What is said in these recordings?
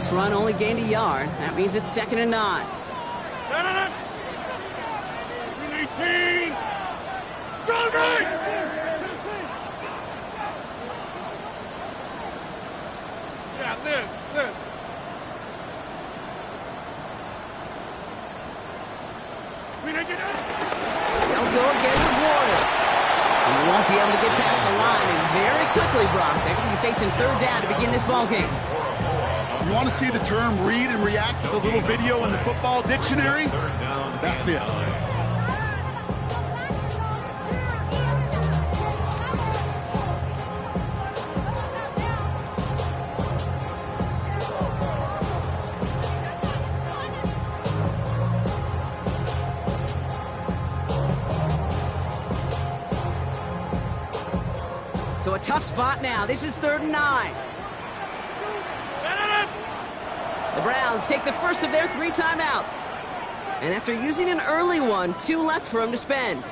last run only gained a yard. That means it's 2nd and 9. They'll go again with Warner. And they won't be able to get past the line, and very quickly, Brock, they're going to be facing 3rd down to begin this ballgame. You want to see the term read and react to the little video in the football dictionary? That's it. So a tough spot now. This is 3rd and 9. The Browns take the first of their 3 timeouts. And after using an early one, 2 left for them to spend.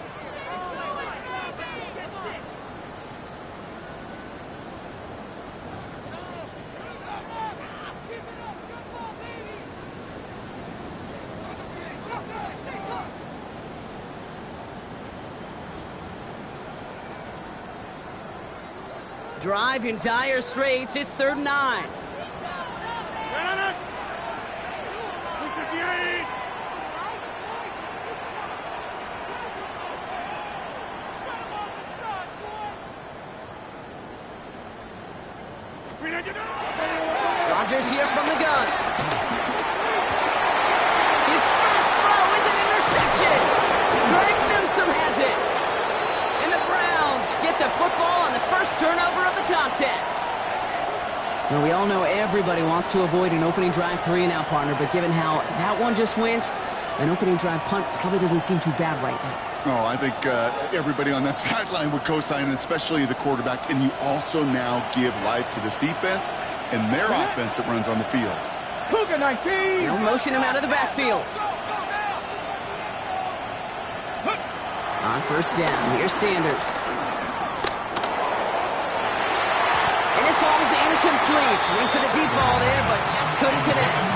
Drive in dire straits. It's 3rd and 9. Rodgers here from the gun. His first throw is an interception. Greg Newsome has it. And the Browns get the football on the first turnover of the contest. Well, we all know everybody wants to avoid an opening drive 3-and-out, partner, but given how that one just went, an opening drive punt probably doesn't seem too bad right now. Oh, I think everybody on that sideline would co-sign, especially the quarterback. And you also now give life to this defense and their offense that runs on the field. Cougar 19! They'll motion him out of the backfield. On 1st down, here's Sanders. And it falls incomplete. Went for the deep ball there, but just couldn't connect.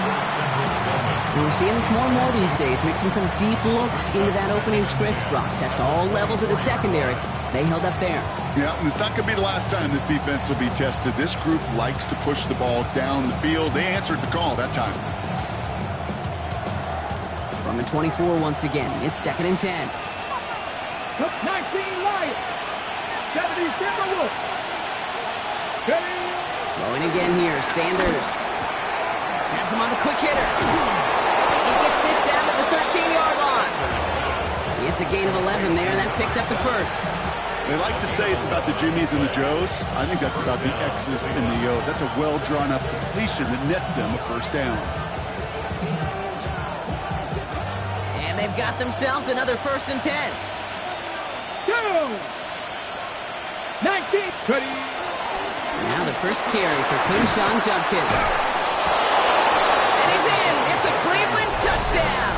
And we're seeing this more and more these days, mixing some deep looks into that opening script. Brock test all levels of the secondary. They held up there. Yeah, and it's not going to be the last time this defense will be tested. This group likes to push the ball down the field. They answered the call that time. From the 24 once again, it's 2nd and 10. 19 Lions. 70 Timberwolves. Throwing again here, Sanders. Has him on the quick hitter. He gets this down to the 13-yard line. It's a gain of 11 there, and that picks up the first. They like to say it's about the Jimmies and the Joes. I think that's about the X's and the O's. That's a well-drawn-up completion that nets them a 1st down. And they've got themselves another 1st and 10. 19. Cuddy. Now the first carry for Quinshon Judkins. And he's in. It's a Cleveland touchdown.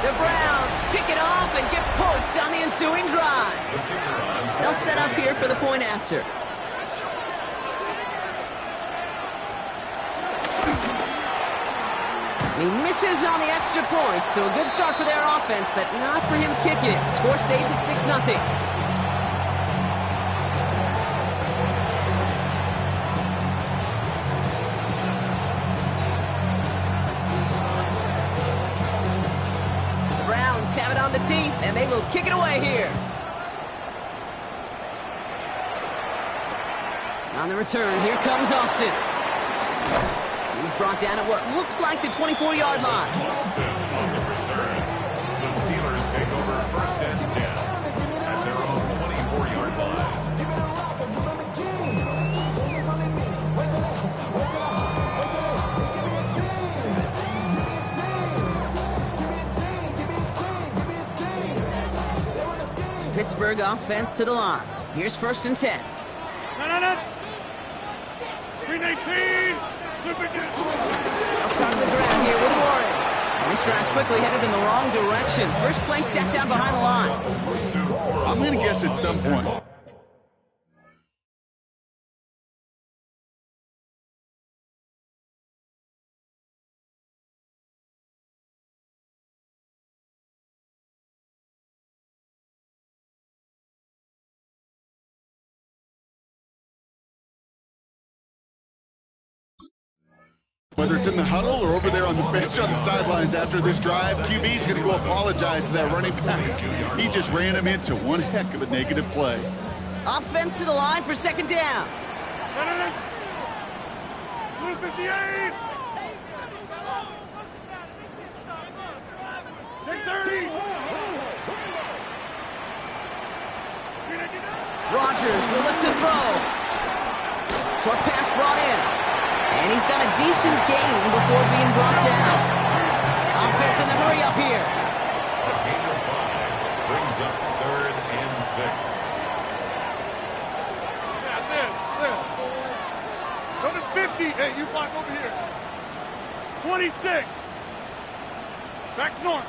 The Browns pick it off and get points on the ensuing drive. They'll set up here for the point after. And he misses on the extra point, so a good start for their offense, but not for him kicking it. Score stays at 6-0. Have it on the tee, and they will kick it away here. On the return, here comes Austin. He's brought down at what looks like the 24-yard line. Austin on the return. The Steelers take over 1st and 10 at their own 24-yard line. Pittsburgh offense to the line. Here's 1st and 10. They'll start on the ground here with Warren. And this drive's quickly headed in the wrong direction. First play set down behind the line. I'm going to guess at some point Whether it's in the huddle or over there on the bench on the sidelines after this drive, QB's going to go apologize to that running back. He just ran him into one heck of a negative play. Offense to the line for second down. 258. 630. Rodgers will look to throw. Short pass brought in. And he's got a decent gain before being brought down. Offense in the hurry up here. A gain of 5 brings up 3rd and 6. Go to 50. Hey, you block over here. 26. Back north.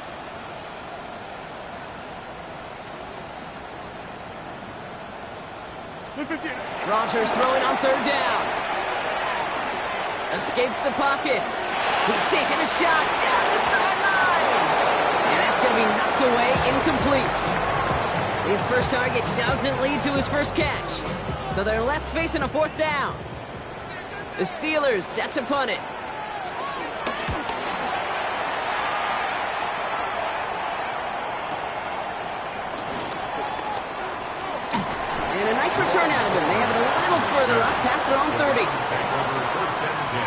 Split 50. Rodgers throwing on third down. Escapes the pocket. He's taking a shot down the sideline. And that's going to be knocked away, incomplete. His first target doesn't lead to his first catch. So they're left facing a fourth down. The Steelers set to punt it. And a nice return out of him. They have it a little further up past their own 30. Take over 1st and 10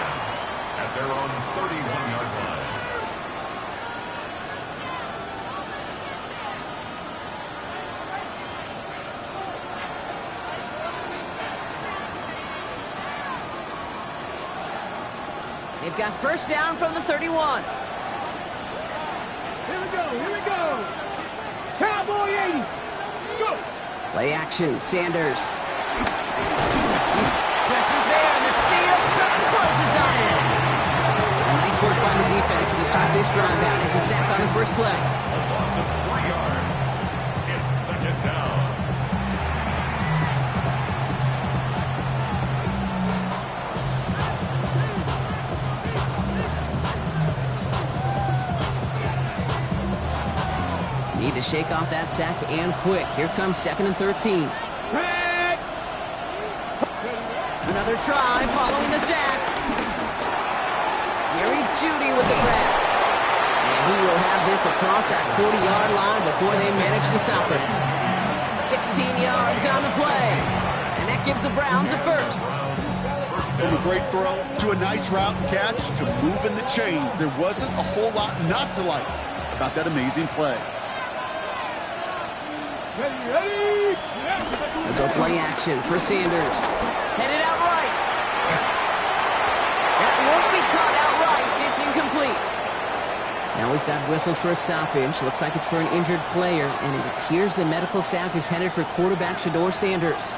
at their own 31-yard line. They've got first down from the 31. Here we go. Cowboy 80. Let's go. Play action, Sanders. Pressure's there, and the steal closes on it. Nice work by the defense to start this drive out. It's a sack on the first play. A loss of 3 yards. It's 2nd down. Need to shake off that sack and quick. Here comes 2nd and 13. Back. Another try following the sack. Jerry Jeudy with the grab. And he will have this across that 40-yard line before they manage to stop it. 16 yards on the play. And that gives the Browns a first. From a great throw to a nice route and catch to moving the chains. There wasn't a whole lot not to like about that amazing play. Ready. A go play action for Sanders. Headed out right. That won't be caught outright. It's incomplete. Now we've got whistles for a stoppage. Looks like it's for an injured player. And it appears the medical staff is headed for quarterback Shedeur Sanders.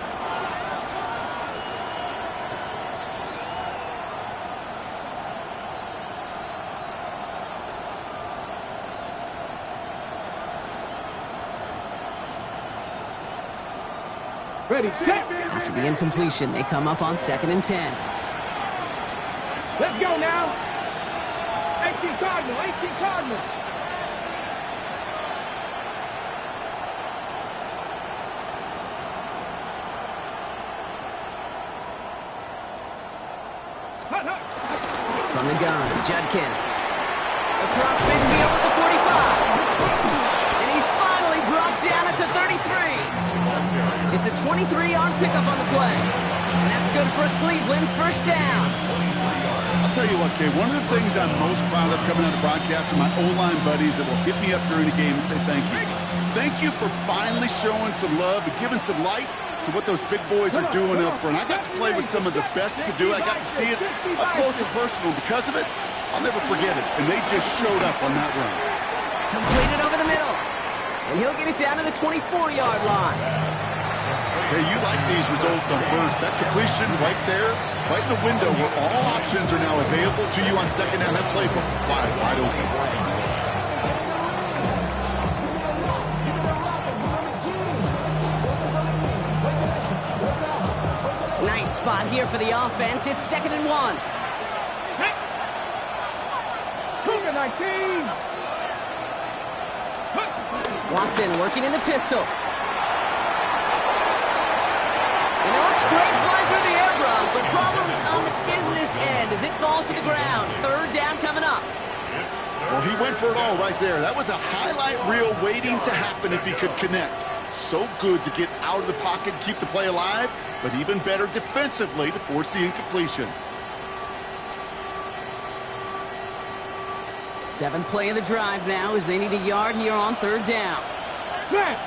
Ready, set. After the incompletion, they come up on 2nd and 10. Let's go now. 18 Cardinal. Hut, hut. From the gun, Judkins. Across midfield at the 45. And he's finally brought down at the 33. It's a 23-yard pickup on the play. And that's good for Cleveland. First down. I'll tell you what, Kay, one of the things I'm most proud of coming out of broadcast are my O-line buddies that will hit me up during the game and say thank you. Thank you for finally showing some love and giving some light to what those big boys are doing up front. I got to play with some of the best to do it. I got to see it up close and personal. Because of it, I'll never forget it. And they just showed up on that run. Completed over the middle. And he'll get it down to the 24-yard line. Hey, you like these results on first. That completion right there, right in the window where all options are now available to you on second down. That playbook wide open. Nice spot here for the offense. It's 2nd and 1. Cougar 19. Watson working in the pistol. And it looks great flying through the air, bro, but problems on the business end as it falls to the ground. Third down coming up. Well, he went for it all right there. That was a highlight reel waiting to happen if he could connect. So good to get out of the pocket and keep the play alive, but even better defensively to force the incompletion. Seventh play of the drive now as they need a yard here on third down. Crack!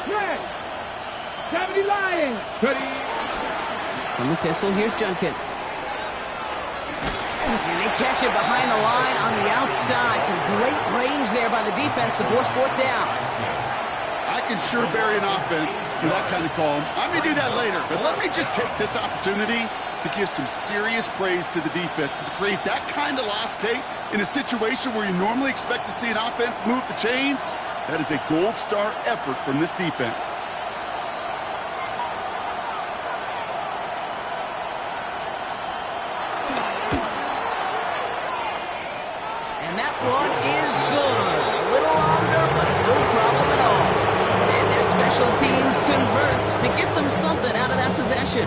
70 Lions! Ready! From the pistol, here's Junkins. And they catch it behind the line on the outside. Some great range there by the defense to force fourth down. I can sure bury an offense for that kind of call. I'm going to do that later, but let me just take this opportunity to give some serious praise to the defense. To create that kind of loss, Kate, in a situation where you normally expect to see an offense move the chains, that is a gold star effort from this defense. And that one is good. A little longer, but no problem at all. And their special teams converts to get them something out of that possession.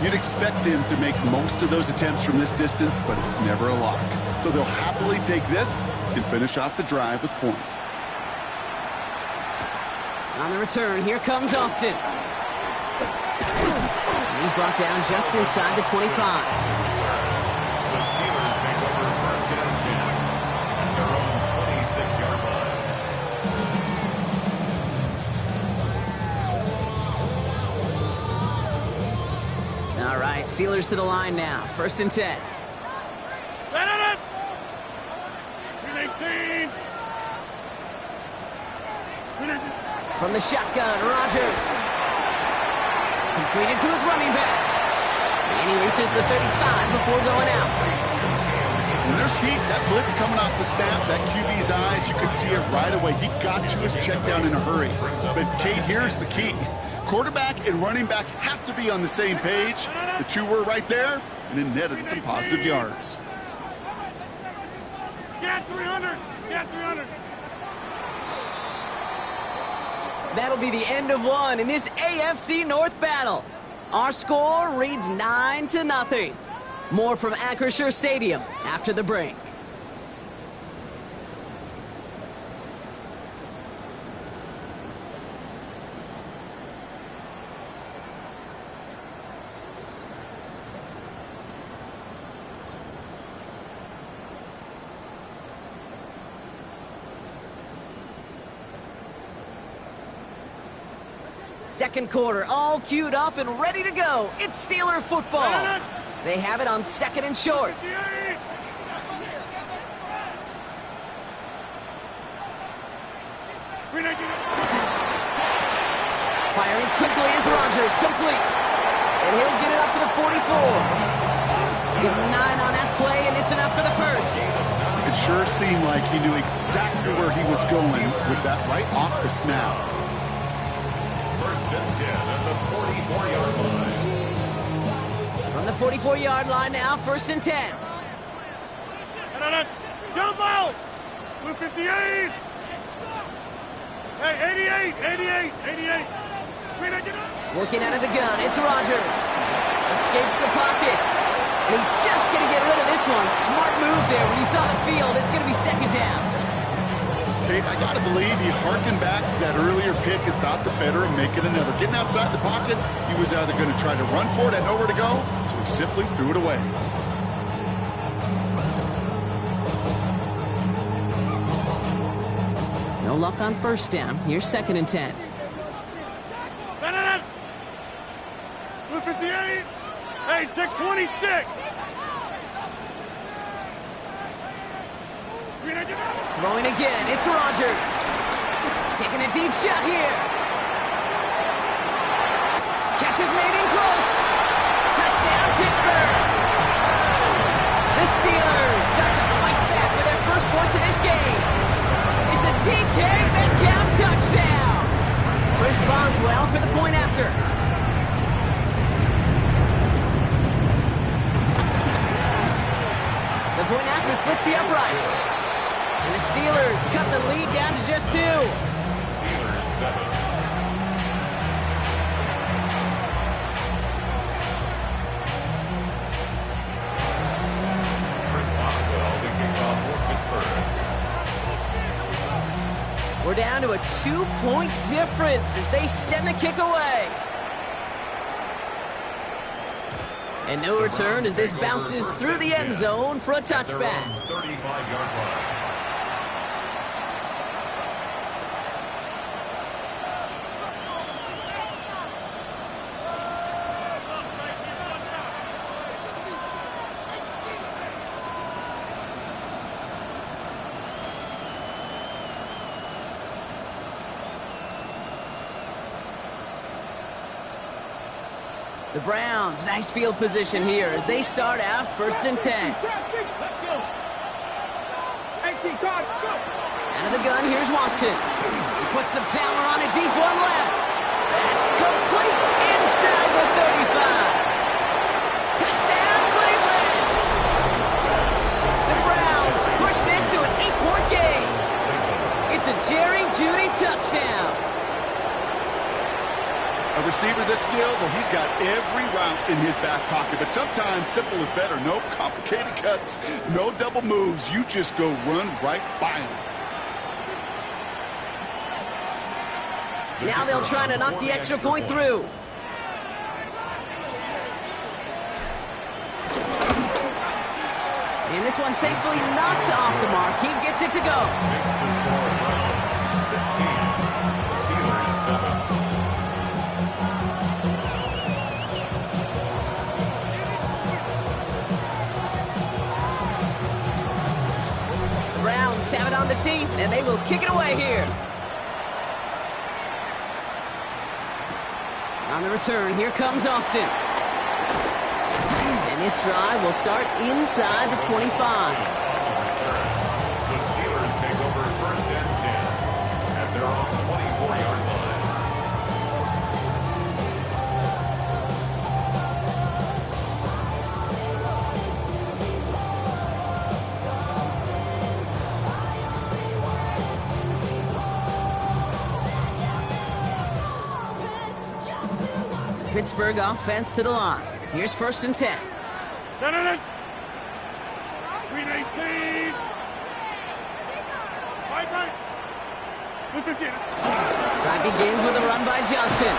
You'd expect him to make most of those attempts from this distance, but it's never a lock. So they'll happily take this and finish off the drive with points. On the return, here comes Austin. He's brought down just inside the 25. The Steelers take over first and 10 at their own 26-yard line. All right, Steelers to the line now. First and 10. From the shotgun, Rodgers. Completed to his running back. And he reaches the 35 before going out. When there's heat, that blitz coming off the snap, that QB's eyes, you could see it right away. He got to his check down in a hurry. But, Kate, here's the key. Quarterback and running back have to be on the same page. The two were right there, and it netted some positive yards. Get 300! Get 300! That'll be the end of one in this AFC North battle. Our score reads 9-0. More from Acrisure Stadium after the break. Second quarter, all queued up and ready to go. It's Steeler football. They have it on second and short. Firing quickly is Rodgers, complete. And he'll get it up to the 44. Give him 9 on that play, and it's enough for the first. It sure seemed like he knew exactly where he was going with that right off the snap. First and 10 at the 44-yard line. From the 44-yard line now, first and 10. Jump out! Blue 58! Hey, 88! Working out of the gun, it's Rodgers. Escapes the pocket. And he's just going to get rid of this one. Smart move there. When you saw the field, it's going to be second down. Kate, I got to believe he harkened back to that earlier pick and thought the better and make it another. Getting outside the pocket, he was either going to try to run for it, had nowhere to go, so he simply threw it away. No luck on first down. Here's second and 10. Blue 58! Hey, take 26! Throwing again, it's Rodgers. Taking a deep shot here. Catch is made in close. Touchdown, Pittsburgh. The Steelers start to fight back with their first points of this game. It's a DK Metcalf touchdown. Chris Boswell for the point after. The point after splits the uprights. And the Steelers cut the lead down to just 2. Steelers 7. down to a 2-point difference as they send the kick away. And no return as this bounces through the end zone for a touchback. 35-yard line. The Browns, nice field position here as they start out 1st and 10. Out of the gun, here's Watson. He puts some power on a deep one left. That's complete inside the 35. Touchdown, Cleveland! The Browns push this to an 8-point game. It's a Jerry Jeudy touchdown. A receiver this skilled, well, he's got every route in his back pocket. But sometimes simple is better. No complicated cuts, no double moves. You just go run right by him. Now they'll try to knock the extra point through. And this one thankfully not off the mark. He gets it to go. Makes the score Browns 16, Steelers 7. Browns have it on the tee, and they will kick it away here. On the return, here comes Austin. And this drive will start inside the 25. The Steelers take over 1st and 10 at their own 24-yard line. Pittsburgh offense to the line. Here's 1st and 10. Green 18. Right. Drive begins with a run by Johnson.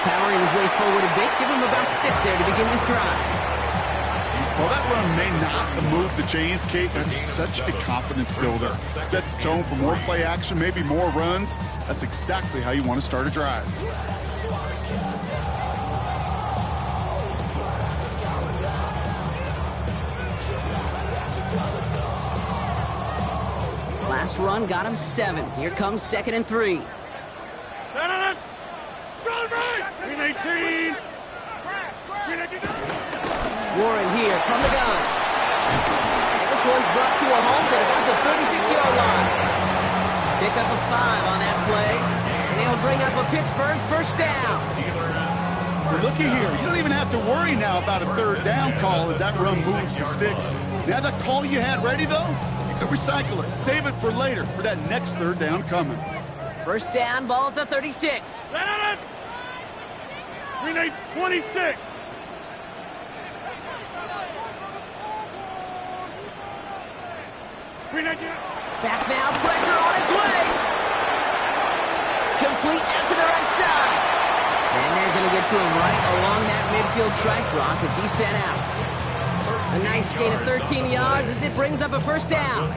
Powering his way forward a bit. Give him about 6 there to begin this drive. Well, that run may not move the chains, Kate. That is such a confidence builder. Sets the tone for more play action, maybe more runs. That's exactly how you want to start a drive. Last run got him 7. Here comes 2nd and 3. Green 18. Warren here from the gun. And this one's brought to a halt at about the 36-yard line. Pick up a 5 on that play. And they'll bring up a Pittsburgh 1st down. Looky here. You don't even have to worry now about a 3rd down call as that run moves the sticks. Now that call you had ready, though, you can recycle it. Save it for later for that next 3rd down coming. 1st down, ball at the 36. Green 8, 26. Green 8. Back now, pressure on its way. Complete out to the right side. And they're going to get to him right along that midfield stripe, Brock, as he's sent out. A nice gain of 13 yards as it brings up a 1st down.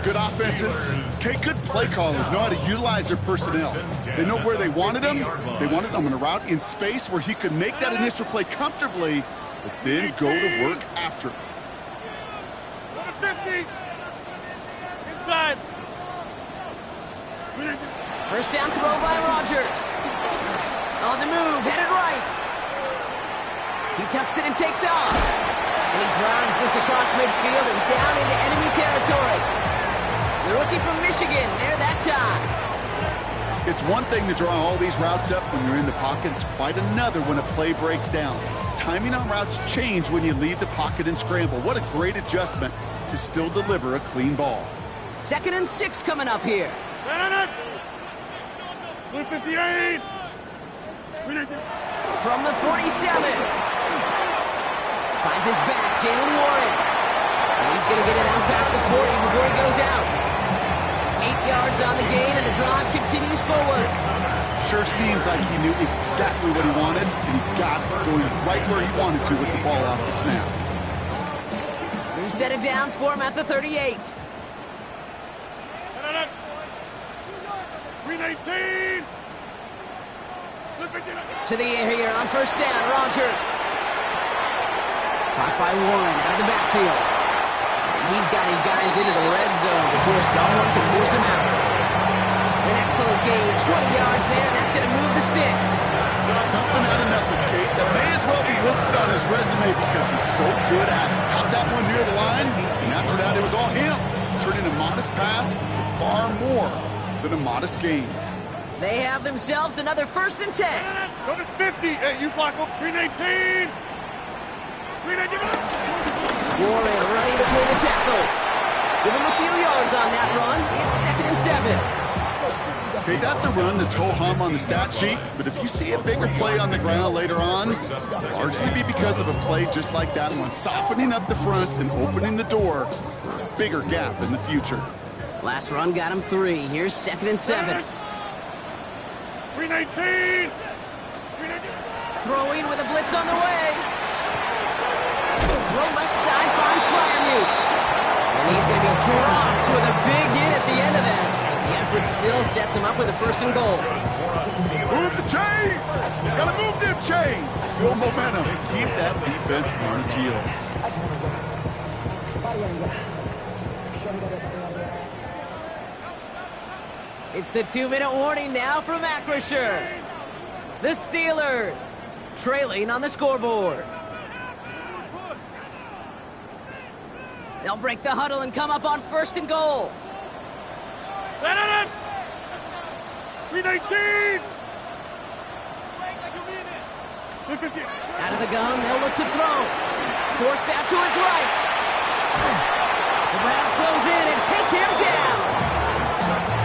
Good offenses. Okay, good play callers know how to utilize their personnel. They know where they wanted them. They wanted them in a route in space where he could make that initial play comfortably, but then go to work after. 50. Inside. 1st down throw by Rodgers. On the move, headed right. He tucks it and takes off. And he drives this across midfield and down into enemy territory. The rookie from Michigan, there that time. It's one thing to draw all these routes up when you're in the pocket. It's quite another when a play breaks down. Timing on routes change when you leave the pocket and scramble. What a great adjustment to still deliver a clean ball. 2nd and 6 coming up here. 158. From the 47. Finds his back, Jaylen Warren. And he's going to get it out past the 40 before he goes out. 8 yards on the gain, and the drive continues forward. Sure seems like he knew exactly what he wanted, and he got it going right where he wanted to with the ball off the snap. New set of downs for him at the 38. 319. To the air here on first down, Rodgers. Caught by Warren out of the backfield. And he's got his guys into the red zone before someone can force him out. An excellent gain, 20 yards there, and that's going to move the sticks. Something out of nothing, Kate, that may as well be listed on his resume because he's so good at it. Caught that one near the line, and after that it was all him, turning a modest pass to far more than a modest gain. They have themselves another 1st and 10. Go to 50. Hey, you block up 319. 319. Warren running between the tackles. Give him a few yards on that run. It's 2nd and 7. Okay, that's a run that's ho-hum on the stat sheet, but if you see a bigger play on the ground later on, it'll largely be because of a play just like that one, softening up the front and opening the door for a bigger gap in the future. Last run got him 3. Here's 2nd and 7. 319. Throwing with a blitz on the way. Throw left side finds Freiermuth. And he's going to be dropped with a big hit at the end of that. As the effort still sets him up with a 1st and goal. Move the chain! Gotta move them chains! Build momentum. Keep that defense on its heels. It's the 2-minute warning now from Acrisure. The Steelers trailing on the scoreboard. They'll break the huddle and come up on 1st and goal. 319. Out of the gun, they'll look to throw. Forced out to his right. The Browns close in and take him down.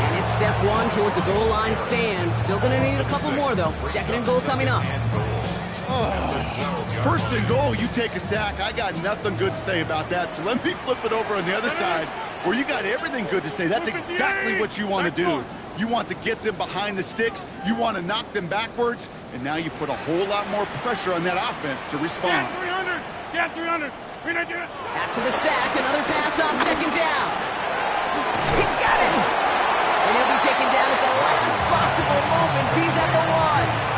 And it's step 1 towards a goal line stand. Still going to need a couple more, though. 2nd and goal coming up. Oh, 1st and goal, you take a sack. I got nothing good to say about that, so let me flip it over on the other side where you got everything good to say. That's exactly what you want to do. You want to get them behind the sticks. You want to knock them backwards, and now you put a whole lot more pressure on that offense to respond. 300. Yeah, 300. 319. After the sack, another pass on 2nd down. He's got it. And he'll be taken down at the last possible moment. He's at the 1.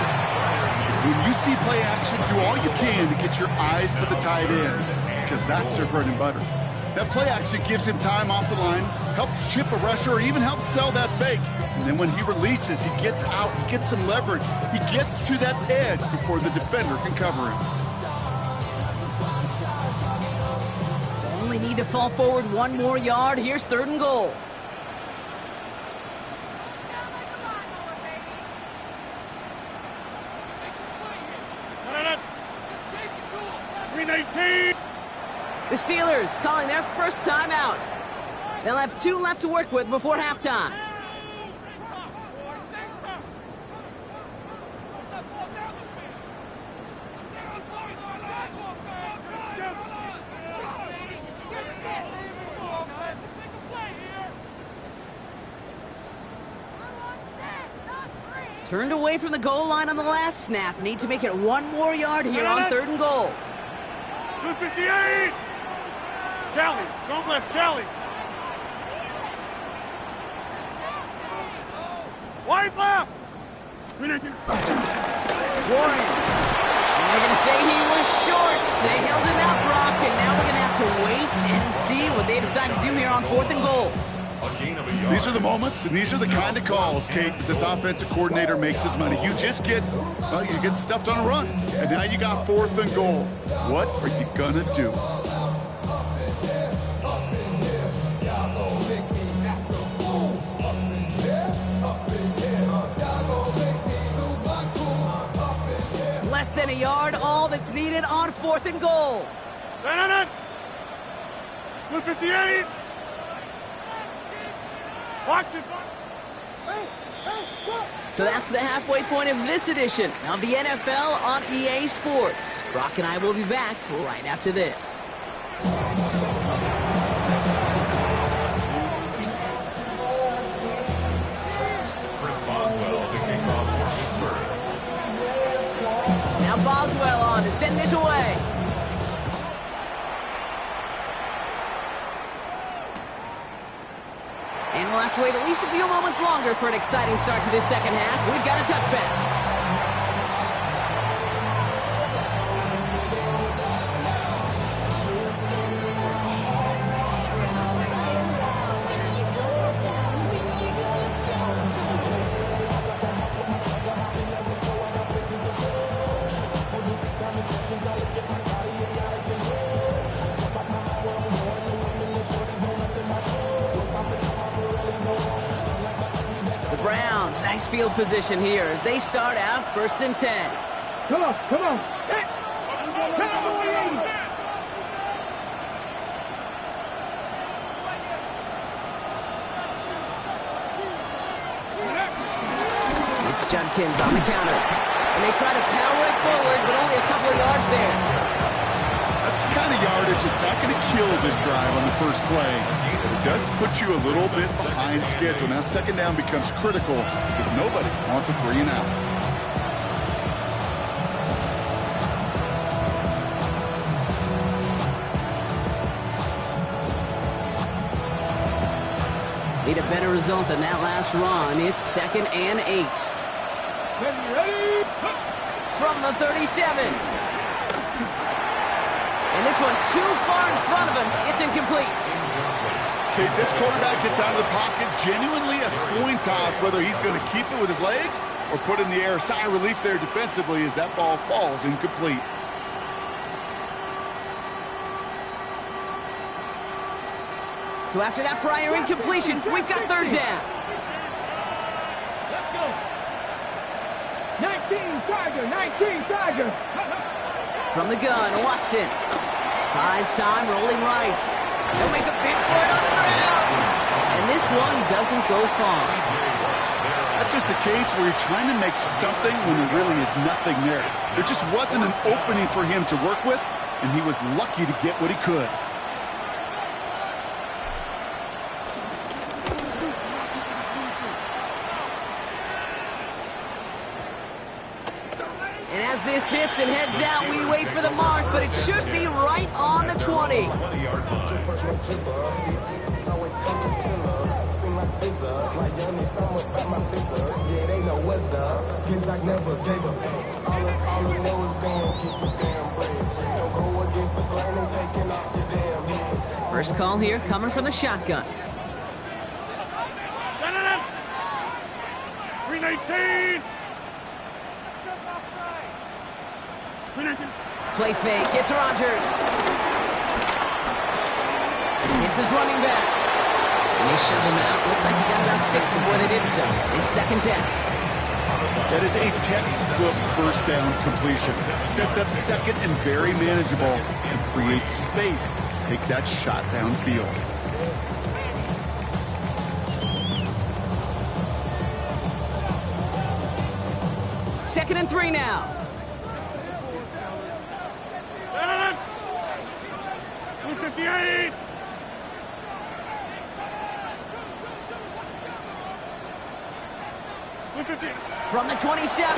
When you see play action, do all you can to get your eyes to the tight end, because that's their bread and butter. That play action gives him time off the line, helps chip a rusher, or even helps sell that fake. And then when he releases, he gets out, he gets some leverage. He gets to that edge before the defender can cover him. Only need to fall forward 1 more yard. Here's 3rd and goal. The Steelers calling their first time out. They'll have 2 left to work with before halftime. Turned away from the goal line on the last snap. Need to make it 1 more yard here on 3rd and goal. 258. Kelly, strong left, Kelly. Wide left. 319. Warren. And they're going to say he was short. They held him out, Brock, and now we're going to have to wait and see what they decide to do here on 4th and goal. These are the moments, and these are the kind of calls, Kate, that this offensive coordinator makes his money. You just get, well, you get stuffed on a run, and now you got 4th and goal. What are you gonna do? Less than a yard, all that's needed on 4th and goal. 258. Watch it. So that's the halfway point of this edition of the NFL on EA Sports. Brock and I will be back right after this. to send this away. And we'll have to wait at least a few moments longer for an exciting start to this second half. We've got a touchback. Browns, nice field position here as they start out 1st and 10. Come on, come on. Hey. It's Judkins on the counter. And they try to power it forward, but only a couple of yards there. That's the kind of yardage that's not going to kill this drive on the first play. But it does put you a little bit behind schedule. Now second down becomes critical because nobody wants a 3 and out. Need a better result than that last run. It's 2nd and 8. From the 37. And this one too far in front of him. It's incomplete. Okay, this quarterback gets out of the pocket. Genuinely a coin toss whether he's going to keep it with his legs or put it in the air. Sigh of relief there defensively as that ball falls incomplete. So after that prior incompletion, we've got 3rd down. Let's go. 19 Tigers, 19 Tigers. From the gun, Watson. Buys time, rolling right. They'll make a big for it on the ground. And this one doesn't go far. That's just a case where you're trying to make something when there really is nothing there. There just wasn't an opening for him to work with, and he was lucky to get what he could. And as this hits and heads out, we wait for the mark, but it should be right on the 20. 20-yard line. First call here coming from the shotgun. 319. Play fake, it's Rodgers. It's his running back. And they shove him out. Looks like he got about 6 before they did so. It's 2nd down. That is a textbook first down completion. Sets up 2nd and very manageable and creates space to take that shot downfield. Second and 3 now. 258. From the 27.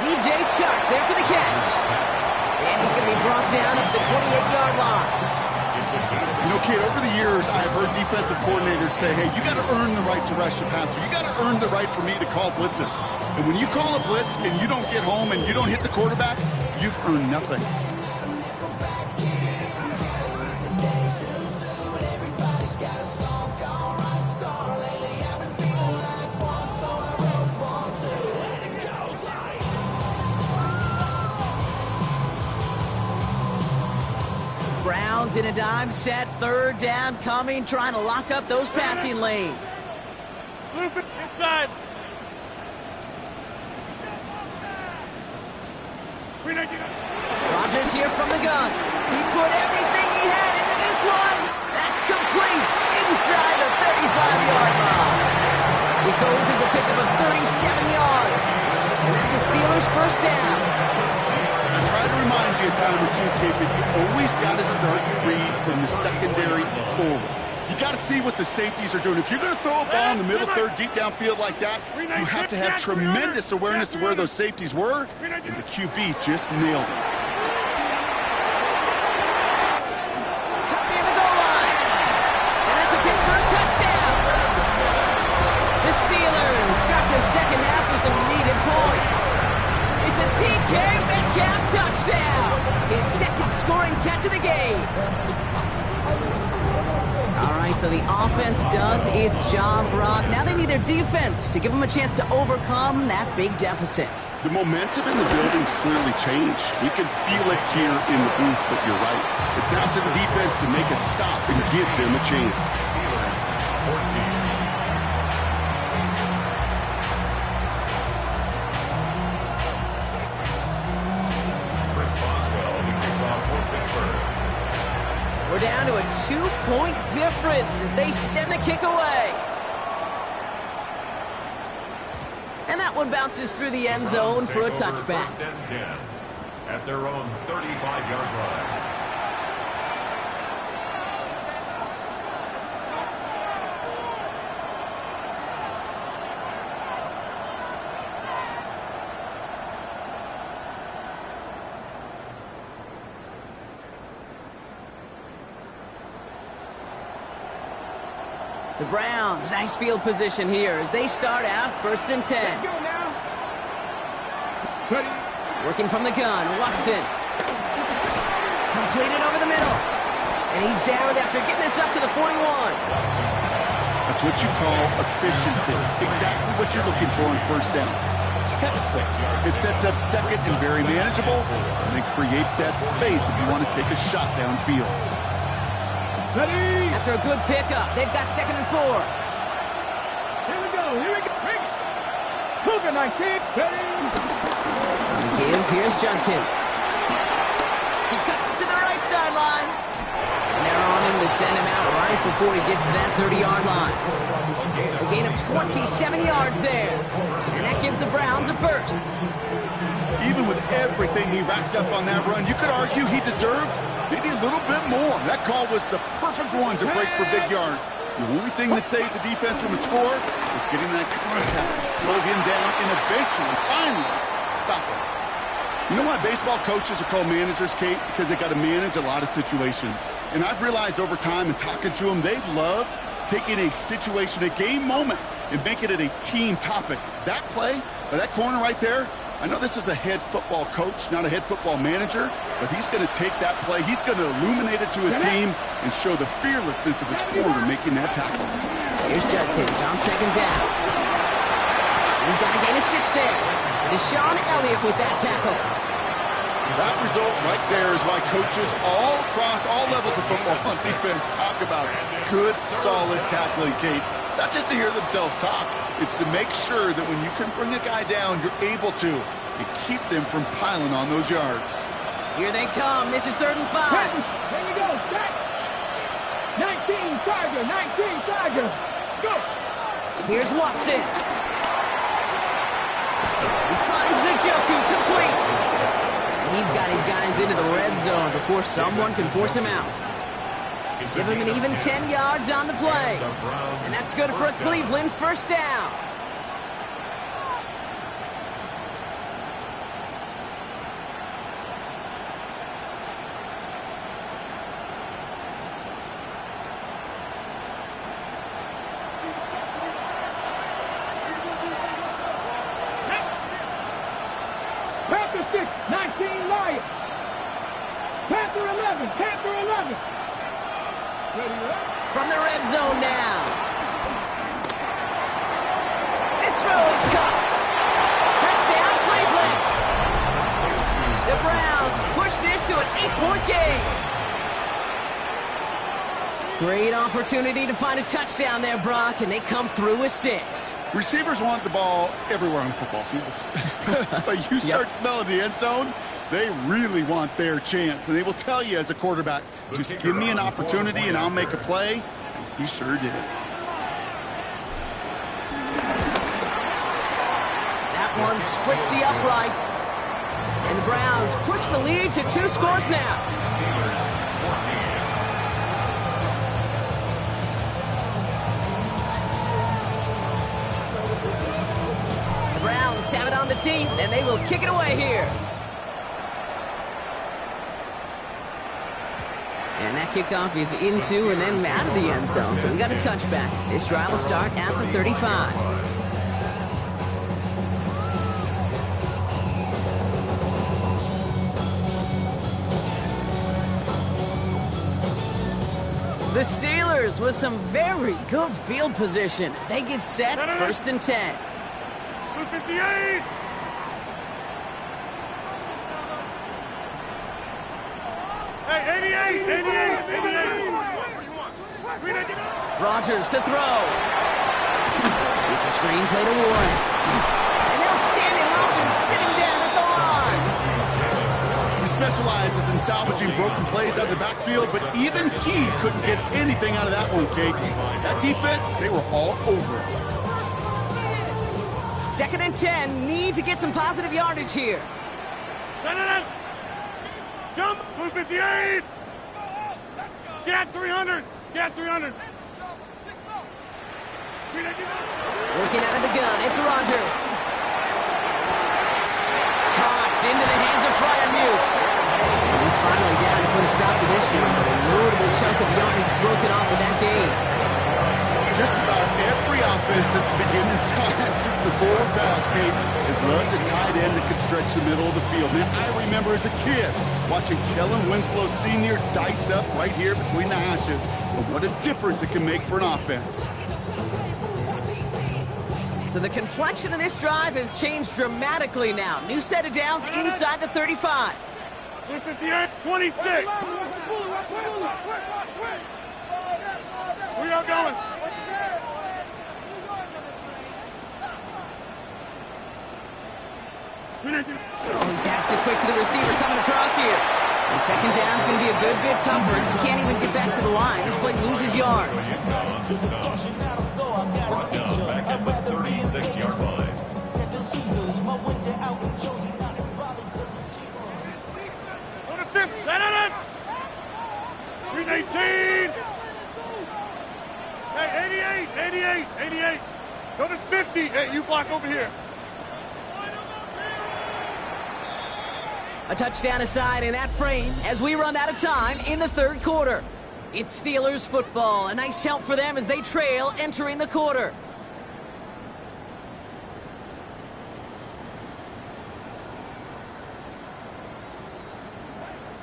DJ Chark there for the catch. And he's going to be brought down at the 28-yard line. You know, Kate, over the years, I've heard defensive coordinators say, hey, you got to earn the right to rush your passer. You got to earn the right for me to call blitzes. And when you call a blitz and you don't get home and you don't hit the quarterback, you've earned nothing. Browns in a dime set, 3rd down coming, trying to lock up those passing lanes. Loop it inside. 319. Rodgers here from the gun. He put everything he had into this one. That's complete inside the 35-yard line. It goes as a pickup of 37 yards. And that's the Steelers' 1st down. I try to remind you a time or two, Kate, that you always got to start your read from the secondary forward. You got to see what the safeties are doing. If you're going to throw a ball in the middle third, deep downfield like that, you have to have tremendous awareness of where those safeties were, and the QB just nailed it. Caught near the goal line. And that's a kick for a touchdown. The Steelers start the second half with some needed points. It's a DK Metcalf touchdown. His second scoring catch of the game. All right, so the offense does its job, Brock. Now they need their defense to give them a chance to overcome that big deficit. The momentum in the building's clearly changed. We can feel it here in the booth, but you're right. It's now to the defense to make a stop and give them a chance. Steelers 14. Chris Boswell, the kickoff for Pittsburgh. We're down to a 2-point difference as they send the kick away. And that one bounces through the end zone for a touchback. First and 10 at their own 35-yard line. The Browns, nice field position here as they start out first and 10. Working from the gun, Watson. Completed over the middle. And he's down after getting this up to the 41. That's what you call efficiency. Exactly what you're looking for on first down. Textbook. It sets up second and very manageable, and it creates that space if you want to take a shot downfield. After a good pickup, they've got second and 4. Here we go. Bring it. Cougar 19. The give, here's Junkins. He cuts it to the right sideline. And they're on him to send him out right before he gets to that 30-yard line. A gain of 27 yards there. And that gives the Browns a first. Even with everything he racked up on that run, you could argue he deserved maybe a little bit more. That call was the perfect one to break for big yards. The only thing that saved the defense from a score was getting that contact to slow him down and eventually, finally, stop him. You know why baseball coaches are called managers, Kate? Because they got to manage a lot of situations. And I've realized over time and talking to them, they love taking a situation, a game moment, and making it a team topic. That play, or that corner right there, I know this is a head football coach, not a head football manager, but he's going to take that play, he's going to illuminate it to his team and show the fearlessness of his corner making that tackle. Here's Judkins on second down. He's got a gain of 6 there. Deshaun Elliott with that tackle. That result right there is why coaches all across all levels of football on defense talk about good, solid tackling, Kate. It's not just to hear themselves talk. It's to make sure that when you can bring a guy down, you're able to and keep them from piling on those yards. Here they come. This is 3rd and 5. There we go. Back. 19 Tiger. Let's go. Here's Watson. He finds Njoku complete. And he's got his guys into the red zone before someone can force him out. Give him an even 10 yards on the play. And that's good for a Cleveland first down. Panther 6, 19 Lions. Panther 11. From the red zone now. This throw is caught. Touchdown, Cleveland. The Browns push this to an 8-point game. Great opportunity to find a touchdown there, Brock, and they come through with 6. Receivers want the ball everywhere on the football field. But you start smelling the end zone, they really want their chance. And they will tell you as a quarterback, just give me an opportunity and I'll make a play. And he sure did. That one splits the uprights. And the Browns push the lead to 2 scores now. Steelers 14. on the team, and they will kick it away here. And that kickoff is into and then out of the end zone, so we got a touchback. This drive will start at the 35. The Steelers with some very good field position as they get set, 1st and 10. 258! Hey, 88! Rodgers to throw. It's a screen play to Warren. And they'll stand him up and sit him down at the line. He specializes in salvaging broken plays out of the backfield, but even he couldn't get anything out of that one, Kate. That defense, they were all over it. 2nd and 10, need to get some positive yardage here. Jump, 258! Get 300! Get 300! Working out of the gun, it's Rodgers. Caught into the hands of Freiermuth. And he's finally down to put a stop to this one, but a notable chunk of yardage broken off of that game. Just about every offense since the beginning of time, since the forward pass, Kate, has loved a tight end that could stretch the middle of the field. Now, I remember as a kid watching Kellen Winslow Sr. dice up right here between the hashes. But what a difference it can make for an offense. So the complexion of this drive has changed dramatically now. New set of downs inside the 35. 258, 26! We are going! Oh, he taps it quick to the receiver coming across here. And 2nd down is going to be a good bit tougher. He can't even get back to the line. This play loses yards. Brought down back at the 36-yard line. 318! Hey, 88! Go to 50! Hey, you block over here. A touchdown aside in that frame as we run out of time in the 3rd quarter. It's Steelers football. A nice help for them as they trail entering the quarter.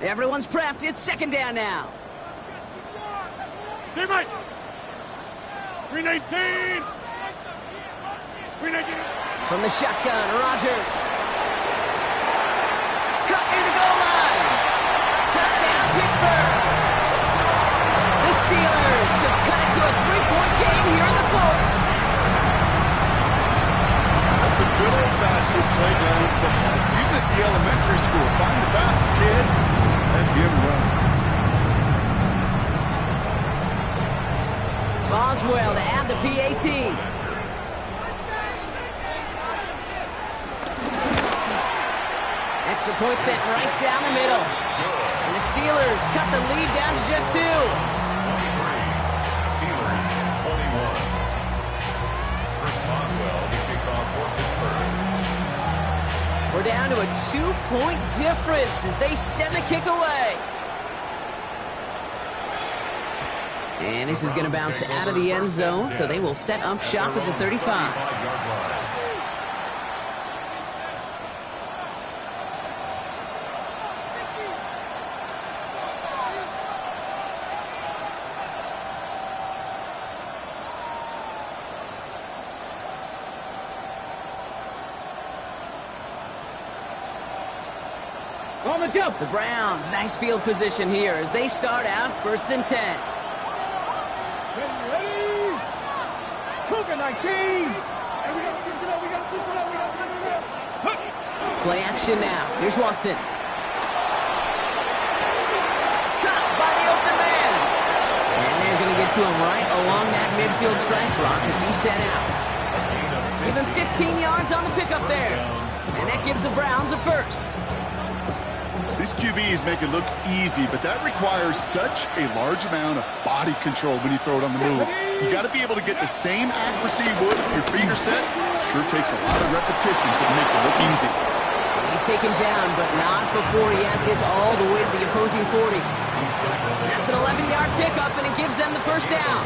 Everyone's prepped. It's 2nd down now. Teammate! 319! From the shotgun, Rodgers. Cut near the goal line. Touchdown, Pittsburgh. The Steelers have cut it to a 3-point game here in the 4th. That's some good old-fashioned playground football. Even at the elementary school, find the fastest kid, let him run. Boswell to add the PAT. Extra point sent right down the middle. And the Steelers cut the lead down to just 2. 23. Steelers 21. Chris Boswell, the kickoff for Pittsburgh. We're down to a 2-point difference as they send the kick away. And this is going to bounce out of the end zone, so they will set up shop at the 35. The Browns, nice field position here as they start out 1st and 10. Ready? Cougar 19! Play action now. Here's Watson. Cut by the open man. And they're going to get to him right along that midfield strike block as he's sent out. Even 15 yards on the pickup there. And that gives the Browns a 1st. These QBs make it look easy, but that requires such a large amount of body control when you throw it on the move. You got to be able to get the same accuracy you would if your feet are set, Sure takes a lot of repetition to make it look easy. He's taken down, but not before he has this all the way to the opposing 40. That's an 11-yard pickup, and it gives them the first down.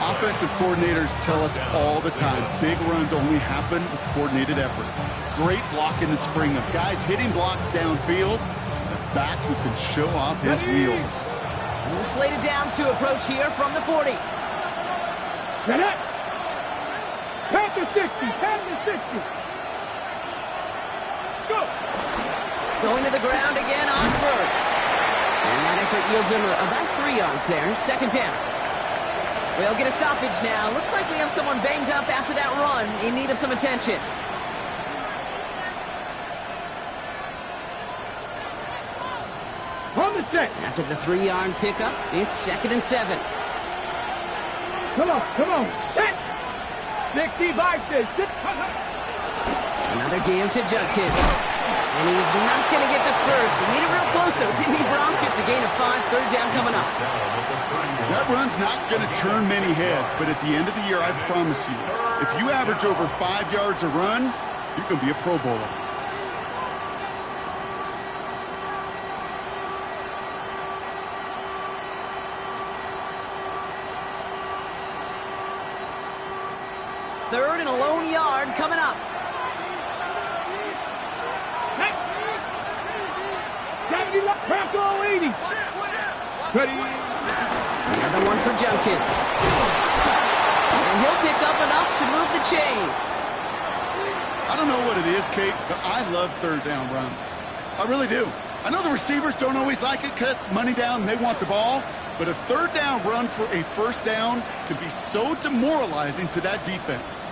Offensive coordinators tell us all the time, big runs only happen with coordinated efforts. Great block in the spring of guys hitting blocks downfield, and a back who can show off his wheels. New slated downs to approach here from the 40. Pass to 60, pass to 60. Go. Going to the ground again on first. And that effort yields him about 3 yards there. Second down. We'll get a stoppage now. Looks like we have someone banged up after that run in need of some attention. On the set. After the 3-yard pickup, it's 2nd and 7. Come on. Set. 65 says. Another give to Judkins. And he's not going to get the first. He made it real close, though. Timmy Brown gets a gain of 5. Third down coming up. That run's not going to turn many heads, but at the end of the year, I promise you, if you average over 5 yards a run, you can be a Pro Bowler. Third and a lone yard coming up. Crack all 80. Ready. Another one for Judkins. And he'll pick up enough to move the chains. I don't know what it is, Kate, but I love third down runs. I really do. I know the receivers don't always like it because it's money down and they want the ball, but a third down run for a first down can be so demoralizing to that defense.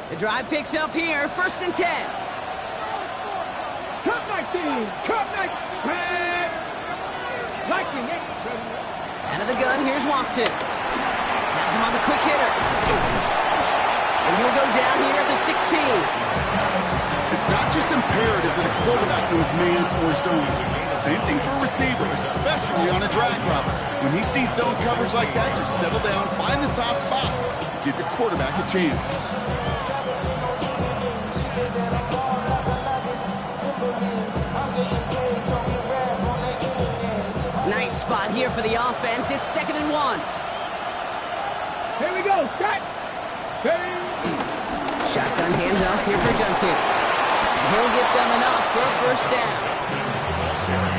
The drive picks up here, 1st and 10. Cut 19. Cut 19. Lightning. Out of the gun, here's Watson. Has him on the quick hitter. And he'll go down here at the 16. It's not just imperative that a quarterback knows man or zone. Same thing for a receiver, especially on a drag route. When he sees zone coverage like that, just settle down, find the soft spot, give your quarterback a chance. Nice spot here for the offense. It's 2nd and 1. Here we go. Shot. Shotgun handoff here for Judkins. And he'll get them enough for a first down.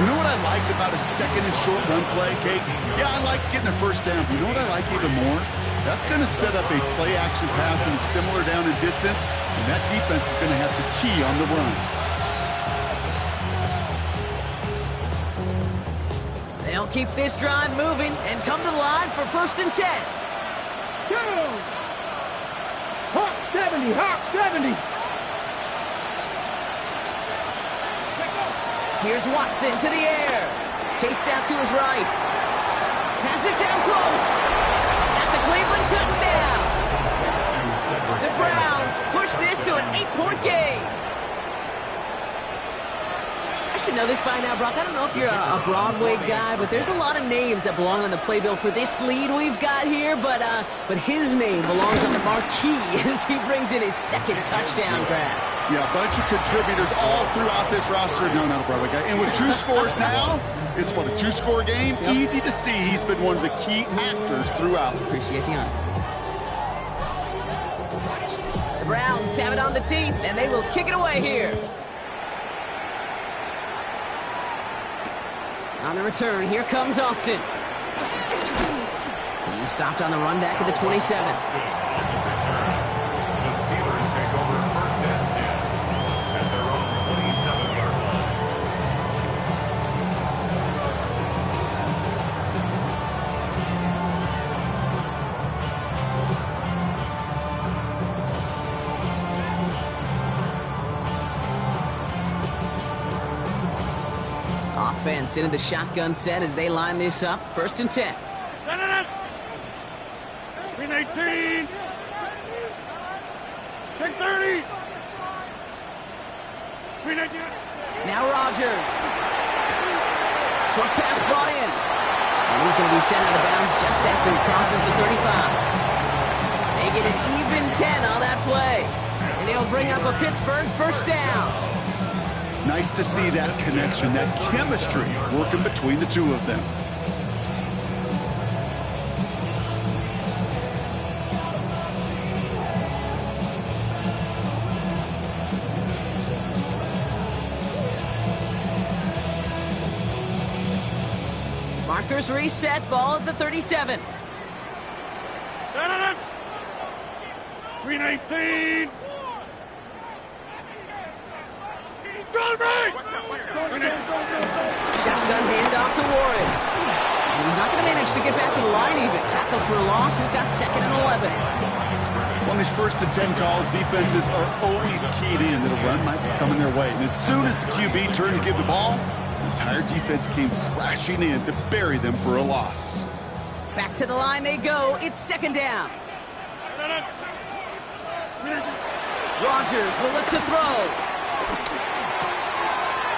You know what I like about a second and short run play, Kate? Yeah, I like getting a first down. But you know what I like even more? That's going to set up a play-action pass and similar down in distance, and that defense is going to have to key on the run. They'll keep this drive moving and come to the line for 1st and 10. Go! Hawk 70, Hawk 70. Here's Watson to the air. Chased out to his right. Pass it down close. That's a Cleveland touchdown. The Browns push this to an 8-point game. I should know this by now, Brock. I don't know if you're a Broadway guy, but there's a lot of names that belong on the playbill for this lead we've got here, but his name belongs on the marquee as he brings in his 2nd touchdown grab. Yeah, a bunch of contributors all throughout this roster. No, not a Broadway guy. And with 2 scores now, it's what, a 2-score game? Yep. Easy to see he's been one of the key actors throughout. Appreciate the honesty. The Browns have it on the tee, and they will kick it away here. On the return, here comes Austin. He's stopped on the run back at the 27. The Steelers take over 1st and 10 at their own 27-yard line. Offense into the shotgun set as they line this up. 1st and 10. 3-18. 30. Screen idea. Now Rodgers. Short pass brought in. And he's going to be sent out of bounds just after he crosses the 35. They get an even 10 on that play. And he'll bring up a Pittsburgh first down. Nice to see that connection, that chemistry working between the two of them. Markers reset, ball at the 37. 319. Shotgun handoff to Warren. And he's not going to manage to get back to the line even. Tackle for a loss. We've got 2nd and 11. On these 1st and 10 calls, defenses are always keyed in that a run might be coming their way. And as soon as the QB turned to give the ball, the entire defense came crashing in to bury them for a loss. Back to the line they go. It's 2nd down. Rodgers will look to throw.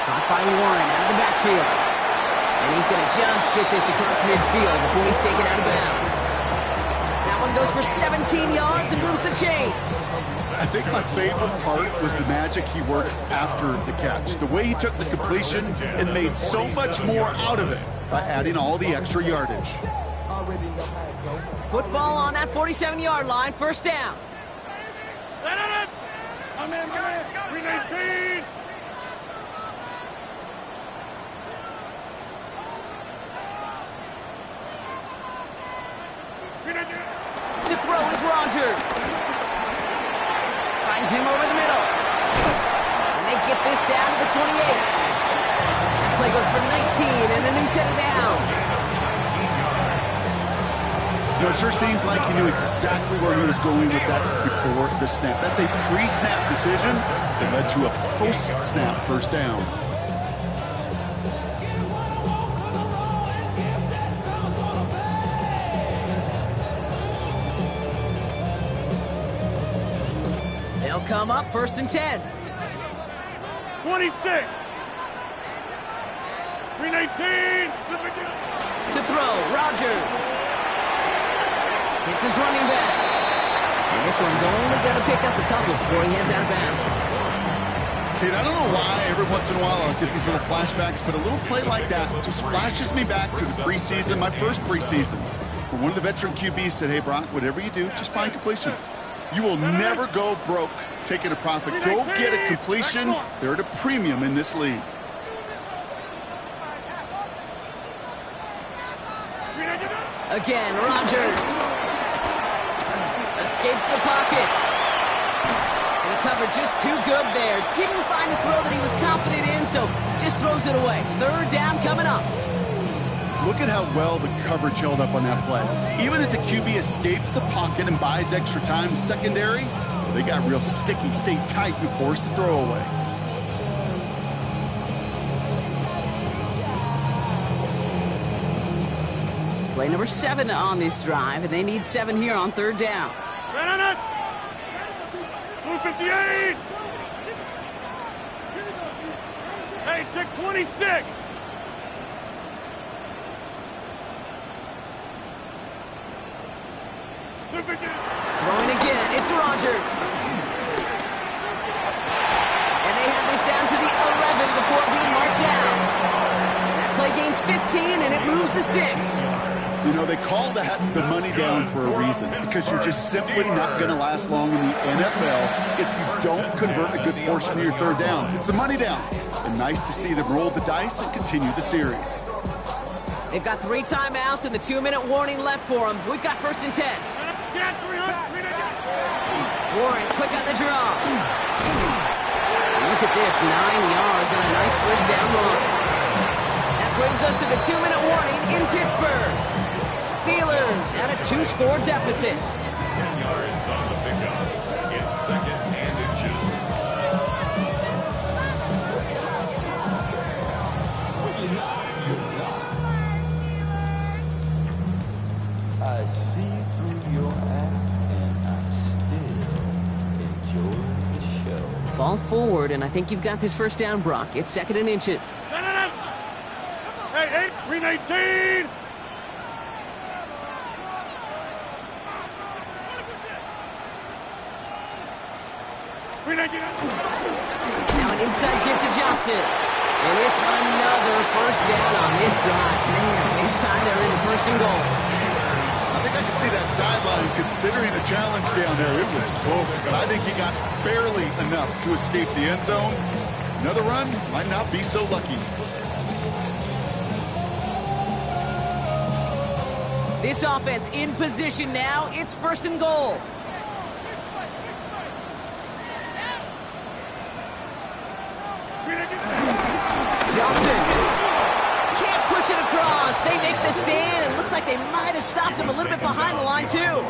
Caught by Warren out of the backfield. And he's going to just get this across midfield before he's taken out of bounds. That one goes for 17 yards and moves the chains. I think my favorite part was the magic he worked after the catch. The way he took the completion and made so much more out of it by adding all the extra yardage. Football on that 47-yard line, first down. 319. To throw is Rodgers. Finds him over the middle. And they get this down to the 28. That play goes for 19 and a new set of downs. You know, it sure seems like he knew exactly where he was going with that before the snap. That's a pre-snap decision that led to a post-snap first down. They'll come up 1st and 10. 26. 319. To throw, Rodgers. It's his running back. And this one's only going to pick up a couple before he heads out of bounds. Kate, I don't know why every once in a while I'll get these little flashbacks, but a little play like that just flashes me back to the preseason, my first preseason, where one of the veteran QBs said, hey, Brock, whatever you do, just find completions. You will never go broke taking a profit. Go get a completion. They're at a premium in this league. Again, Rodgers. Escapes the pocket. And he covered just too good there. Didn't find a throw that he was confident in, so just throws it away. 3rd down coming up. Look at how well the coverage held up on that play. Even as the QB escapes the pocket and buys extra time secondary, they got real sticky, stayed tight, and forced the throw away. Play number 7 on this drive, and they need 7 here on 3rd down. 258. Hey, 626. Throwing again, it's Rodgers. And they have this down to the 11 before being marked down. That play gains 15, and it moves the sticks. You know, they call that the money down for a reason, because you're just simply not going to last long in the NFL if you don't convert a good portion of your 3rd downs. It's the money down. And nice to see them roll the dice and continue the series. They've got 3 timeouts and the 2-minute warning left for them. We've got 1st and 10. Warren, quick on the draw. Look at this, 9 yards and a nice first down run. That brings us to the 2-minute warning in Pittsburgh. Steelers at a 2-score deficit. 10 yards on the pickup. It's 2nd and inches. I see through your act and I still enjoy the show. Fall forward, and I think you've got this first down, Brock. It's 2nd and inches. No. Hey, green 18. Green 18. Now an inside give to Johnson. And it's another first down on this drive. Man, this time they're in the 1st and goal. I think I can see that sideline considering a challenge down there. It was close, but I think he got barely enough to escape the end zone. Another run might not be so lucky. This offense in position now. It's 1st and goal. Johnson can't push it across. They make the stand, and it looks like they might have stopped him a little bit behind the line, too.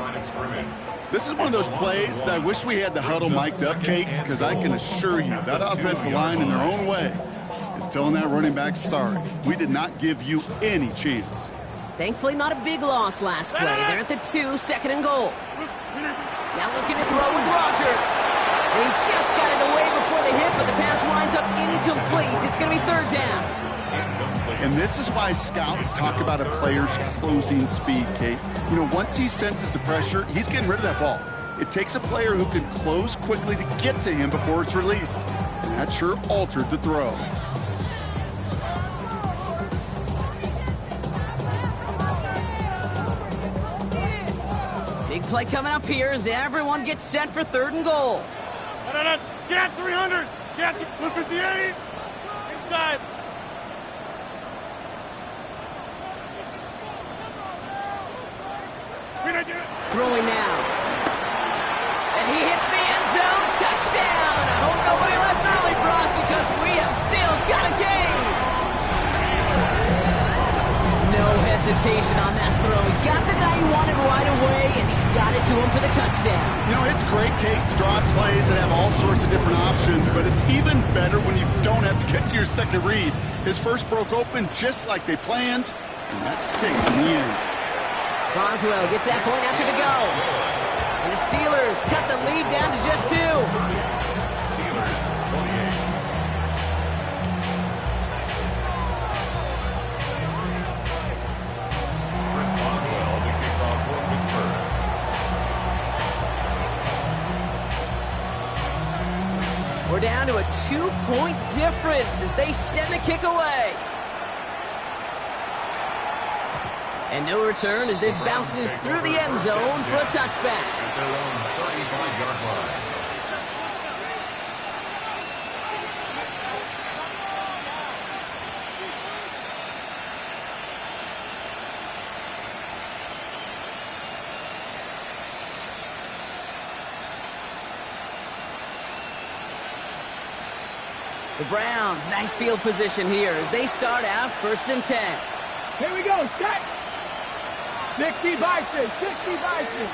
This is one of those plays that I wish we had the huddle mic'd up, Kate, because I can assure you that offensive line in their own way is telling that running back, sorry, we did not give you any chance. Thankfully, not a big loss last play. They're at the 2, 2nd and goal. Now looking to throw with Rodgers. They just got it away before they hit, but the pass winds up incomplete. It's going to be 3rd down. And this is why scouts talk about a player's closing speed, Kate. You know, once he senses the pressure, he's getting rid of that ball. It takes a player who can close quickly to get to him before it's released. And that sure altered the throw. Big play coming up here as everyone gets set for 3rd and goal. No. Get 300. Get 158. Inside. Throwing now. And he hits the end zone. Touchdown. I hope nobody left early, Brock, because we have still got a game. No hesitation on that throw. He got the guy he wanted right away, and he got it to him for the touchdown. You know, it's great, Kate, to draw plays that have all sorts of different options, but it's even better when you don't have to get to your second read. His first broke open just like they planned, and that's 6 in the end. Boswell gets that point after to go. And the Steelers cut the lead down to just 2. Steelers 28. Chris Boswell, the kickoff for Pittsburgh. We're down to a 2-point difference as they send the kick away. And no return as this bounces through the end zone for a touchback. At their own 35-yard line. The Browns, nice field position here as they start out 1st and 10. Here we go. Set. 60 Bison. 60 Bison.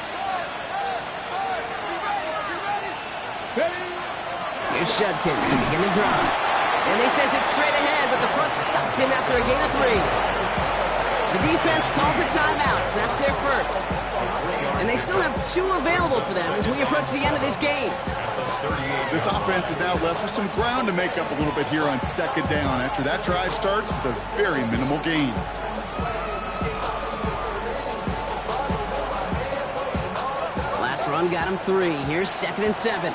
Here's Judkins to begin the drive. And they send it straight ahead, but the front stops him after a gain of 3. The defense calls a timeout, so that's their first. And they still have 2 available for them as we approach the end of this game. This offense is now left with some ground to make up a little bit here on 2nd down after that drive starts with a very minimal gain. Last run got him 3. Here's 2nd and 7.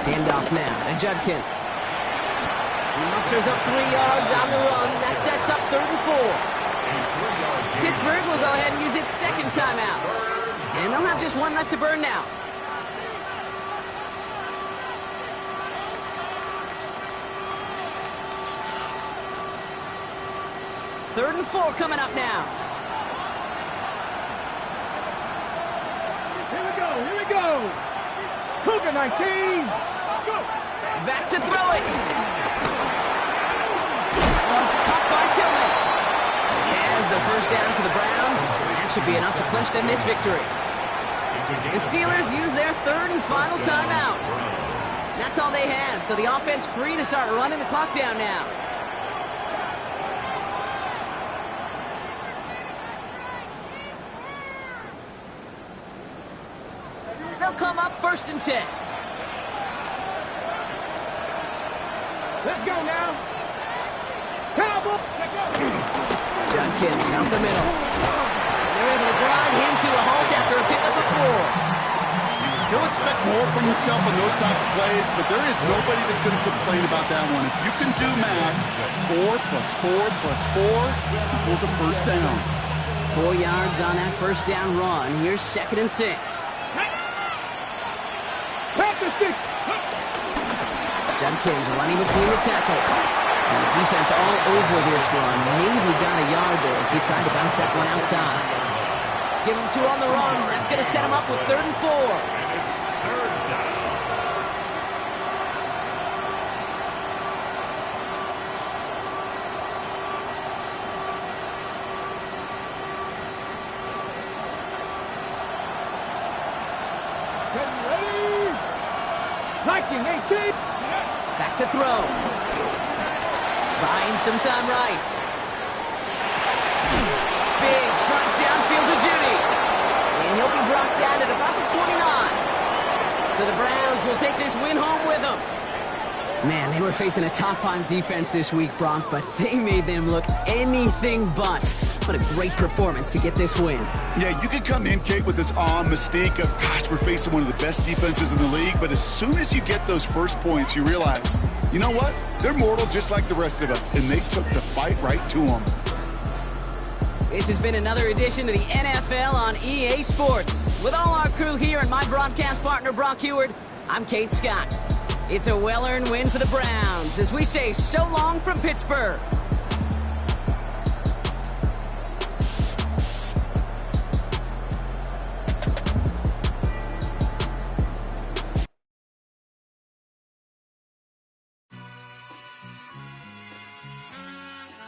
Handoff now to Judkins. He musters up 3 yards on the run. That sets up 3rd and 4. Pittsburgh will go ahead and use its 2nd timeout. And they'll have just 1 left to burn now. Third and 4 coming up now. Here we go. Cougar 19. Go. Back to throw it. It's caught by Tillman. He has the first down for the Browns. That should be enough to clinch them this victory. The Steelers use their 3rd and final timeout. That's all they had, so the offense free to start running the clock down now. 1st and 10. Let's go now. Cowboys. Judkins out the middle. And they're able to grind him to a halt after a pickup of 4. He'll expect more from himself on those type of plays, but there is nobody that's going to complain about that one. If you can do math, 4 plus 4 plus 4 equals a first down. 4 yards on that first down run. Here's 2nd and 6. Judkins running between the tackles. And the defense all over this run. Maybe got a yard there as he tried to bounce that one outside. Give him 2 on the run. That's going to set him up with 3rd and 4. It's 3rd down. Back to throw. Buying some time right. Big strike downfield to Judy. And he'll be brought down at about the 29. So the Browns will take this win home with them. Man, they were facing a top 5 defense this week, Bronk, but they made them look anything but. What a great performance to get this win. Yeah, you can come in, Kate, with this awe and mystique of, gosh, we're facing one of the best defenses in the league, but as soon as you get those first points, you realize, you know what? They're mortal just like the rest of us, and they took the fight right to them. This has been another edition of the NFL on EA Sports. With all our crew here and my broadcast partner, Brock Heward, I'm Kate Scott. It's a well-earned win for the Browns as we say so long from Pittsburgh.